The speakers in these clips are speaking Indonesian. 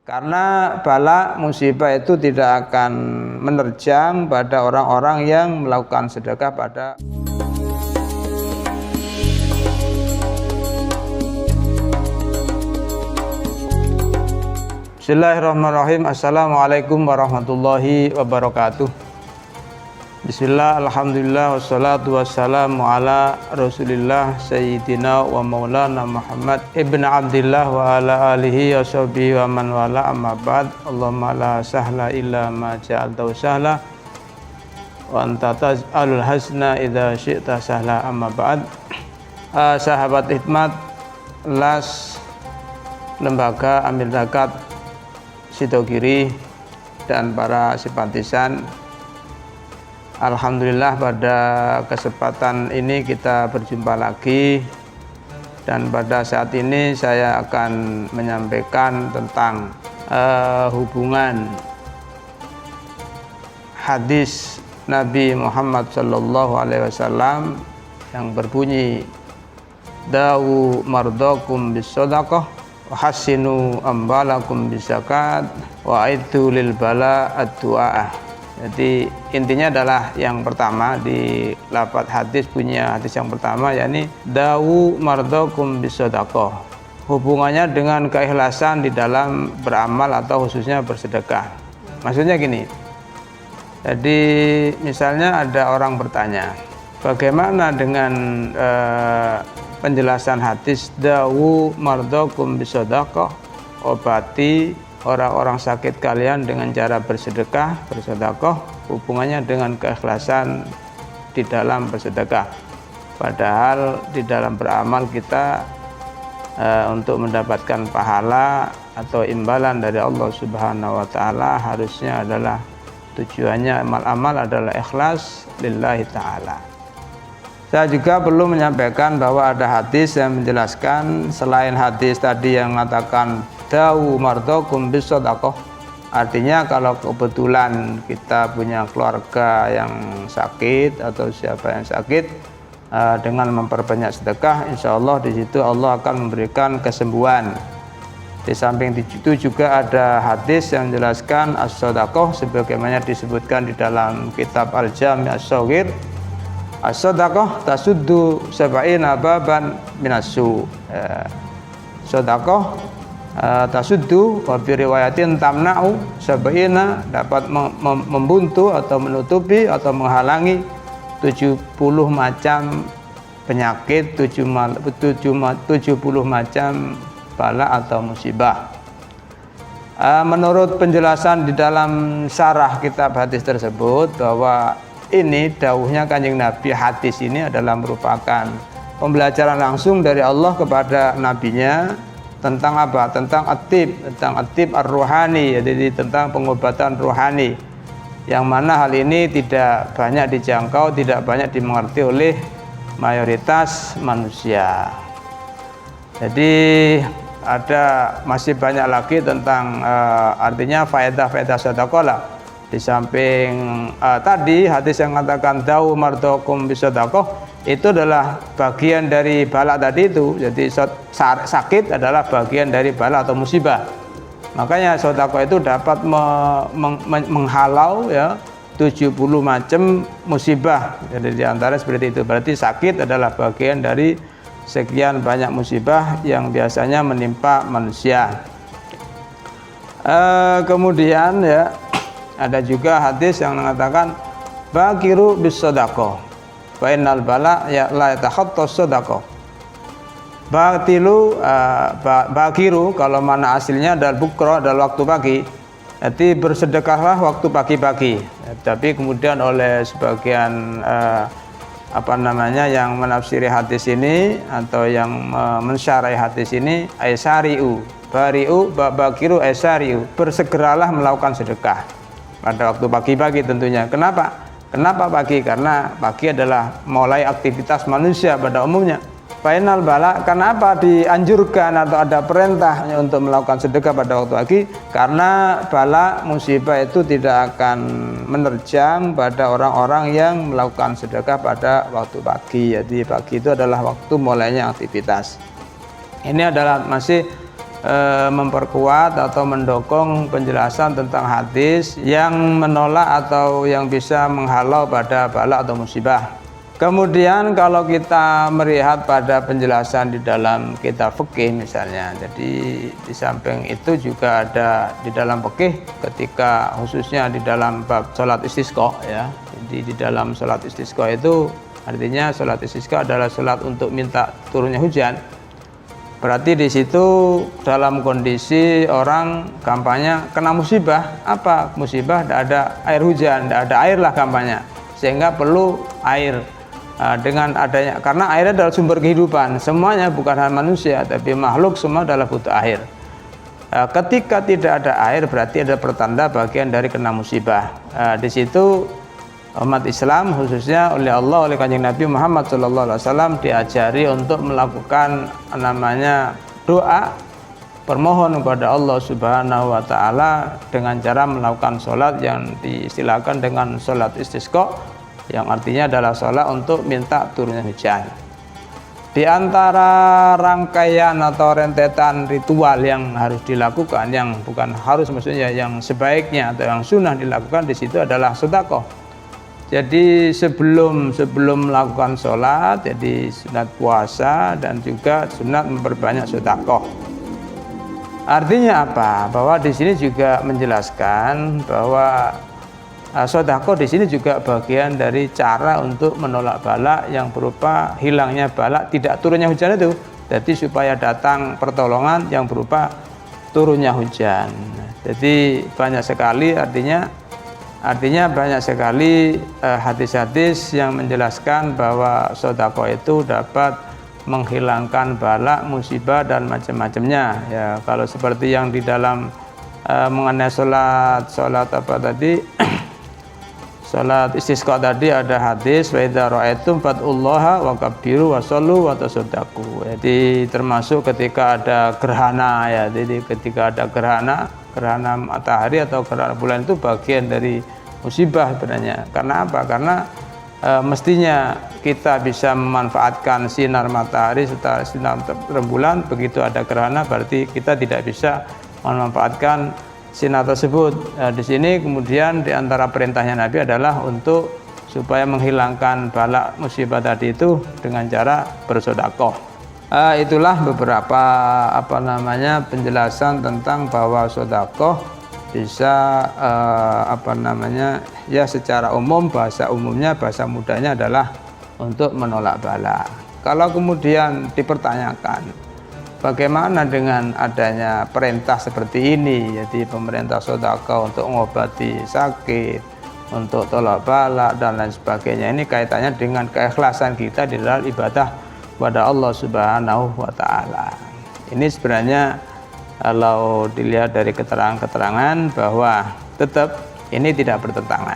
Karena bala musibah itu tidak akan menerjang pada orang-orang yang melakukan sedekah pada Bismillahirrahmanirrahim. Assalamualaikum warahmatullahi wabarakatuh. Bismillah, alhamdulillah, wassalatu wassalamu ala rasulillah sayyidina wa maulana Muhammad ibn Abdillah wa ala alihi wa sahbihi wa man wala, amma ba'd. Allahumma la sahla illa ma ja'altahu sahla wa anta taj'alul hasna idza syi'ta sahla, amma ba'd. Sahabat hikmat LAS Lembaga Amil Zakat Sidogiri dan para simpatisan, alhamdulillah pada kesempatan ini kita berjumpa lagi, dan pada saat ini saya akan menyampaikan tentang hubungan hadis Nabi Muhammad SAW yang berbunyi dawu mardakum bisodaqah wa hassinu ambalakum bizakat wa aitu lil bala ad-du'a'ah. Jadi intinya adalah yang pertama di lafaz hadis, punya hadis yang pertama, yakni dawu mardakum bisodaqah, hubungannya dengan keikhlasan di dalam beramal atau khususnya bersedekah. Maksudnya gini, jadi misalnya ada orang bertanya, bagaimana dengan penjelasan hadis dawu mardakum bisodaqah, obati orang-orang sakit kalian dengan cara bersedekah, bersedekah, hubungannya dengan keikhlasan di dalam bersedekah. Padahal di dalam beramal kita untuk mendapatkan pahala atau imbalan dari Allah Subhanahu wa taala harusnya adalah tujuannya amal-amal adalah ikhlas lillahi taala. Saya juga perlu menyampaikan bahwa ada hadis yang menjelaskan, selain hadis tadi yang mengatakan dawu mardakum bisodaqah, artinya kalau kebetulan kita punya keluarga yang sakit atau siapa yang sakit, dengan memperbanyak sedekah, insya Allah di situ Allah akan memberikan kesembuhan. Di samping itu juga ada hadis yang menjelaskan as-sodaqah sebagaimana disebutkan di dalam kitab Al-Jami' as-Shaghir, as-sodaqah tasuddu sab'ina baban minassu. Sodaqah tasuddu wa fi riwayatin tamna'u sab'ina, dapat membuntu atau menutupi atau menghalangi 70 macam penyakit, 70 macam bala atau musibah. Menurut penjelasan di dalam syarah kitab hadis tersebut bahwa ini dawuhnya Kanjeng Nabi, hadis ini adalah merupakan pembelajaran langsung dari Allah kepada nabinya tentang apa? Tentang at-tib ar-ruhani, jadi tentang pengobatan ruhani, yang mana hal ini tidak banyak dijangkau, tidak banyak dimengerti oleh mayoritas manusia. Jadi masih banyak lagi tentang artinya faedah-faedah sedekah lah. Di samping tadi hadis yang mengatakan dawu mardakum bisedaqah, itu adalah bagian dari bala tadi itu. Jadi sakit adalah bagian dari bala atau musibah. Makanya sedekah itu dapat menghalau ya 70 macam musibah. Jadi di antara seperti itu. Berarti sakit adalah bagian dari sekian banyak musibah yang biasanya menimpa manusia. Kemudian ya ada juga hadis yang mengatakan bakiru bisedaqah wa innal bala ya la yatakhattas sedaqah. Bakiru kalau mana aslinya adalah bukra, adalah waktu pagi. Jadi bersedekahlah waktu pagi-pagi. Tapi kemudian oleh sebagian yang menafsiri hadis ini atau yang mensyarahi hadis ini, aisariu bariu bakiru aisariu, bersegeralah melakukan sedekah pada waktu pagi-pagi tentunya. Kenapa pagi? Karena pagi adalah mulai aktivitas manusia pada umumnya. Final bala, kenapa dianjurkan atau ada perintah untuk melakukan sedekah pada waktu pagi? Karena bala musibah itu tidak akan menerjang pada orang-orang yang melakukan sedekah pada waktu pagi. Jadi pagi itu adalah waktu mulainya aktivitas. Ini adalah masih memperkuat atau mendukung penjelasan tentang hadis yang menolak atau yang bisa menghalau pada bala atau musibah. Kemudian kalau kita melihat pada penjelasan di dalam kitab fikih misalnya, jadi di samping itu juga ada di dalam fikih ketika khususnya di dalam bab sholat istisqa ya. Jadi di dalam sholat istisqa itu artinya sholat istisqa adalah sholat untuk minta turunnya hujan. Berarti di situ dalam kondisi orang kampanye kena musibah, apa musibah? Tidak ada air hujan, tidak ada air lah kampanye, sehingga perlu air. Dengan adanya, karena air adalah sumber kehidupan, semuanya bukan hanya manusia tapi makhluk semua adalah butuh air. Ketika tidak ada air berarti ada pertanda bagian dari kena musibah. Di situ umat Islam khususnya oleh Allah, oleh Kanjeng Nabi Muhammad SAW diajari untuk melakukan namanya doa permohon kepada Allah Subhanahu wa taala dengan cara melakukan sholat yang diistilahkan dengan sholat istisqa, yang artinya adalah sholat untuk minta turunnya hujan. Di antara rangkaian atau rentetan ritual yang harus dilakukan, yang bukan harus maksudnya yang sebaiknya atau yang sunnah dilakukan di situ adalah sedekah. Jadi sebelum melakukan sholat, jadi sunat puasa dan juga sunat memperbanyak sedekah. Artinya apa? Bahwa di sini juga menjelaskan bahwa sedekah di sini juga bagian dari cara untuk menolak bala yang berupa hilangnya bala, tidak turunnya hujan itu. Jadi supaya datang pertolongan yang berupa turunnya hujan. Jadi banyak sekali artinya banyak sekali hadis-hadis yang menjelaskan bahwa sedekah itu dapat menghilangkan bala, musibah dan macam-macamnya. Ya, kalau seperti yang di dalam mengenai sholat apa tadi? Salat istisqa tadi ada hadis wa idza ra'aitum fad'ullaha wa kabbiru wa shallu wa tasaddaqu. Jadi termasuk ketika ada gerhana ya. Jadi ketika ada gerhana matahari atau gerhana bulan itu bagian dari musibah sebenarnya. Karena apa? Karena mestinya kita bisa memanfaatkan sinar matahari serta sinar rembulan. Begitu ada gerhana berarti kita tidak bisa memanfaatkan sinar tersebut. Di sini kemudian di antara perintahnya Nabi adalah untuk supaya menghilangkan bala musibah tadi itu dengan cara bersedekah. Itulah beberapa penjelasan tentang bahwa sedekah bisa ya secara umum, bahasa umumnya, bahasa mudahnya adalah untuk menolak bala. Kalau kemudian dipertanyakan bagaimana dengan adanya perintah seperti ini, jadi pemerintah sedekah untuk mengobati sakit, untuk tolak bala dan lain sebagainya, ini kaitannya dengan keikhlasan kita di dalam ibadah kepada Allah Subhanahu wa taala. Ini sebenarnya kalau dilihat dari keterangan-keterangan bahwa tetap ini tidak bertentangan.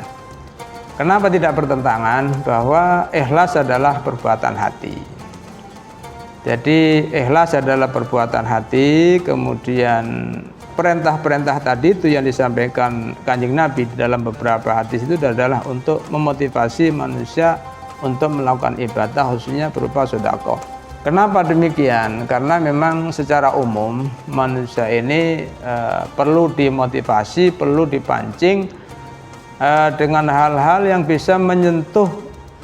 Kenapa tidak bertentangan? Bahwa ikhlas adalah perbuatan hati. Jadi ikhlas adalah perbuatan hati, kemudian perintah-perintah tadi itu yang disampaikan Kanjeng Nabi di dalam beberapa hadis itu adalah untuk memotivasi manusia untuk melakukan ibadah khususnya berupa sedekah. Kenapa demikian? Karena memang secara umum manusia ini perlu dimotivasi, perlu dipancing dengan hal-hal yang bisa menyentuh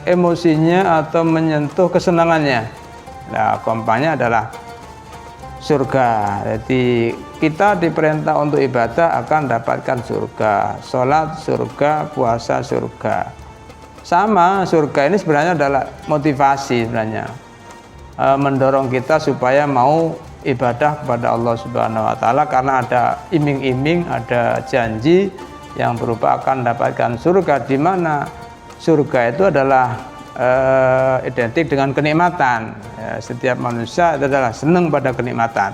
emosinya atau menyentuh kesenangannya. Nah, kompanya adalah surga. Jadi kita diperintah untuk ibadah akan dapatkan surga. Sholat surga, puasa surga. Sama, surga ini sebenarnya adalah motivasi sebenarnya. Mendorong kita supaya mau ibadah kepada Allah Subhanahu wa taala karena ada iming-iming, ada janji yang berupa akan dapatkan surga, di mana surga itu adalah identik dengan kenikmatan. Ya, setiap manusia adalah senang pada kenikmatan.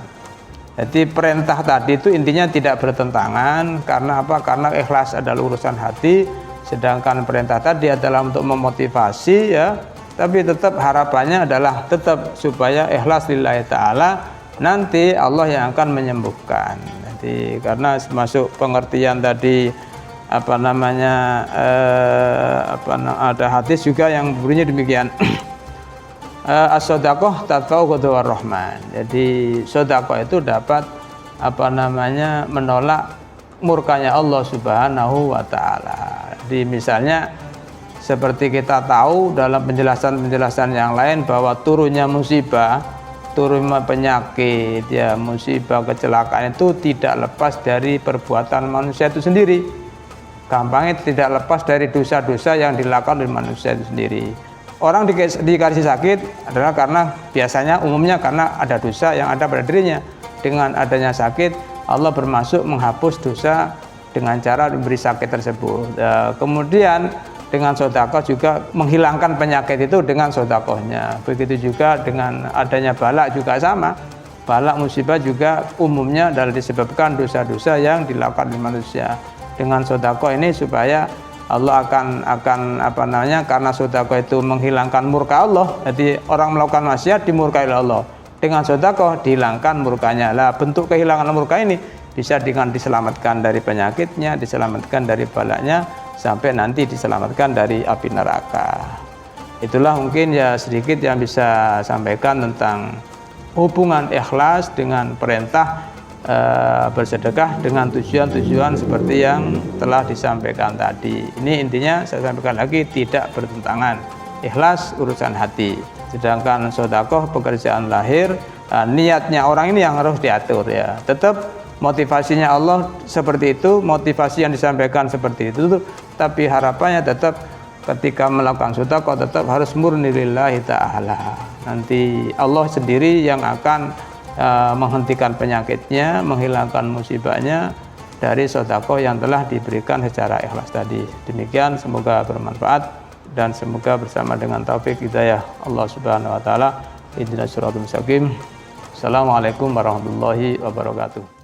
Jadi perintah tadi itu intinya tidak bertentangan. Karena apa? Karena ikhlas adalah urusan hati, sedangkan perintah tadi adalah untuk memotivasi ya. Tapi tetap harapannya adalah tetap supaya ikhlas lillahi ta'ala, nanti Allah yang akan menyembuhkan. Jadi karena masuk pengertian tadi ada hadis juga yang bunyinya demikian. As-shadaqah tadfa'u ghadawar rahman. Jadi sedekah itu dapat menolak murkanya Allah Subhanahu wa taala. Di misalnya seperti kita tahu dalam penjelasan-penjelasan yang lain bahwa turunnya musibah, turunnya penyakit, ya musibah, kecelakaan itu tidak lepas dari perbuatan manusia itu sendiri. Gampangnya tidak lepas dari dosa-dosa yang dilakukan oleh manusia itu sendiri. Orang dikasih sakit adalah karena biasanya umumnya karena ada dosa yang ada pada dirinya. Dengan adanya sakit, Allah bermaksud menghapus dosa dengan cara memberi sakit tersebut. Kemudian dengan sedekah juga menghilangkan penyakit itu dengan sedekahnya. Begitu juga dengan adanya balak juga sama. Balak musibah juga umumnya adalah disebabkan dosa-dosa yang dilakukan oleh manusia. Dengan sedekah ini supaya Allah akan karena sedekah itu menghilangkan murka Allah. Jadi orang melakukan maksiat dimurkai oleh Allah. Dengan sedekah dihilangkan murkanya. Lah bentuk kehilangan murka ini bisa dengan diselamatkan dari penyakitnya, diselamatkan dari balaknya, sampai nanti diselamatkan dari api neraka. Itulah mungkin ya sedikit yang bisa sampaikan tentang hubungan ikhlas dengan perintah bersedekah dengan tujuan-tujuan seperti yang telah disampaikan tadi. Ini intinya saya sampaikan lagi, tidak bertentangan. Ikhlas urusan hati, sedangkan sedekah pekerjaan lahir. Niatnya orang ini yang harus diatur ya. Tetap motivasinya Allah seperti itu, motivasi yang disampaikan seperti itu, tapi harapannya tetap ketika melakukan sedekah tetap harus murni lillahi ta'ala. Nanti Allah sendiri yang akan menghentikan penyakitnya, menghilangkan musibahnya dari sedekah yang telah diberikan secara ikhlas tadi. Demikian, semoga bermanfaat dan semoga bersama dengan taufik hidayah Allah Subhanahu wa taala ihdinas siratal mustaqim. Assalamualaikum warahmatullahi wabarakatuh.